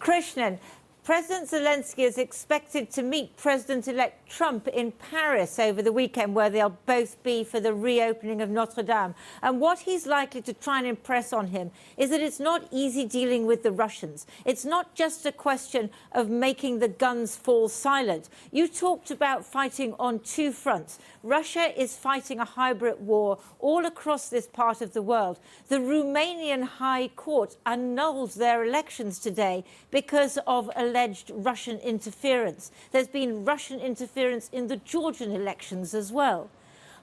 Krishnan, President Zelensky is expected to meet President-elect Trump in Paris over the weekend, where they'll both be for the reopening of Notre Dame. And what he's likely to try and impress on him is that it's not easy dealing with the Russians. It's not just a question of making the guns fall silent. You talked about fighting on two fronts. Russia is fighting a hybrid war all across this part of the world. The Romanian High Court annulled their elections today because of alleged Russian interference. There's been Russian interference in the Georgian elections as well.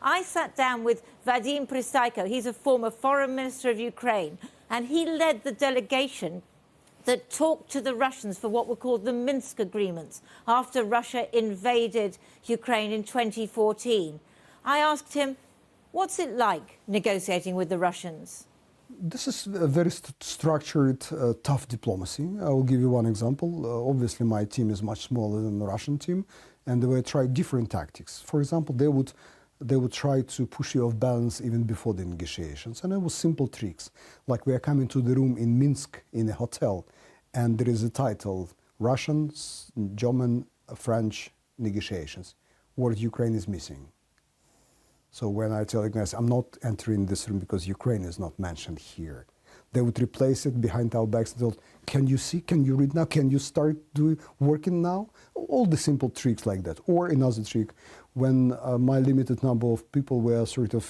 I sat down with Vadym Pystaiko. He's a former foreign minister of Ukraine, and he led the delegation that talked to the Russians for what were called the Minsk agreements after Russia invaded Ukraine in 2014. I asked him, what's it like negotiating with the Russians? This is a very structured, tough diplomacy. I will give you one example. Obviously, my team is much smaller than the Russian team, and they will try different tactics. For example, they would try to push you off balance even before the negotiations. And it was simple tricks, like we are coming to the room in Minsk in a hotel, and there is a title, Russian, German, French negotiations. Word Ukraine is missing. So when I tell you guys, I'm not entering this room because Ukraine is not mentioned here. They would replace it behind our backs and tell, can you see, can you read now, can you start working now? All the simple tricks like that. Or another trick, when my limited number of people were sort of,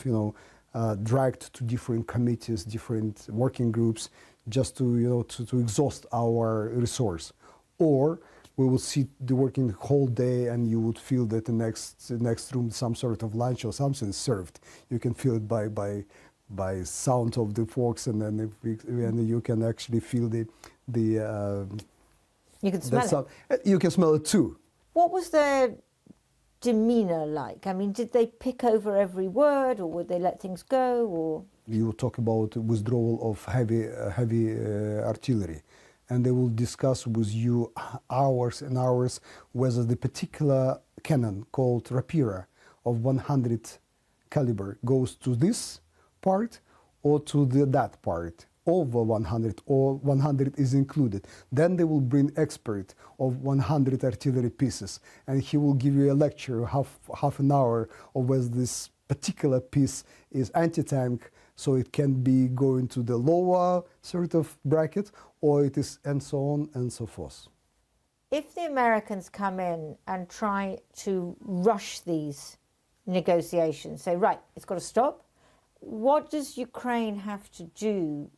dragged to different committees, different working groups, just to, to exhaust our resource. Or we would sit working the whole day, and you would feel that the next room some sort of lunch or something is served. You can feel it by sound of the forks, and then you can actually feel the you can smell sound. You can smell it too. What was their demeanor like? I mean, did they pick over every word, or would they let things go? Or you talk about withdrawal of heavy artillery, and they will discuss with you hours and hours whether the particular cannon called Rapira of 100 caliber goes to this part or to that part, over 100, or 100 is included. Then they will bring expert of 100 artillery pieces, and he will give you a lecture, half an hour, of whether this particular piece is anti-tank, so it can be going to the lower sort of bracket, or it is, and so on and so forth. If the Americans come in and try to rush these negotiations, say, right, it's got to stop, what does Ukraine have to do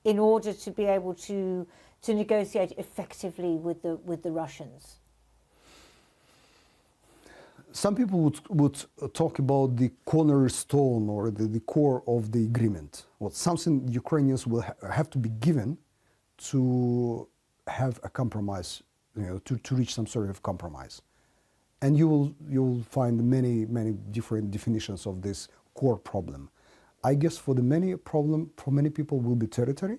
in order to be able to negotiate effectively with the Russians? Some people would talk about the cornerstone or the core of the agreement, or something Ukrainians will have to be given to have a compromise, to reach some sort of compromise. And you'll find many different definitions of this core problem. I guess for many people will be territory,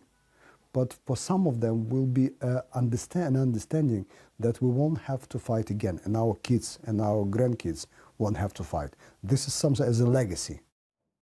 but for some of them will be an understanding that we won't have to fight again, and our kids and our grandkids won't have to fight. This is something as a legacy.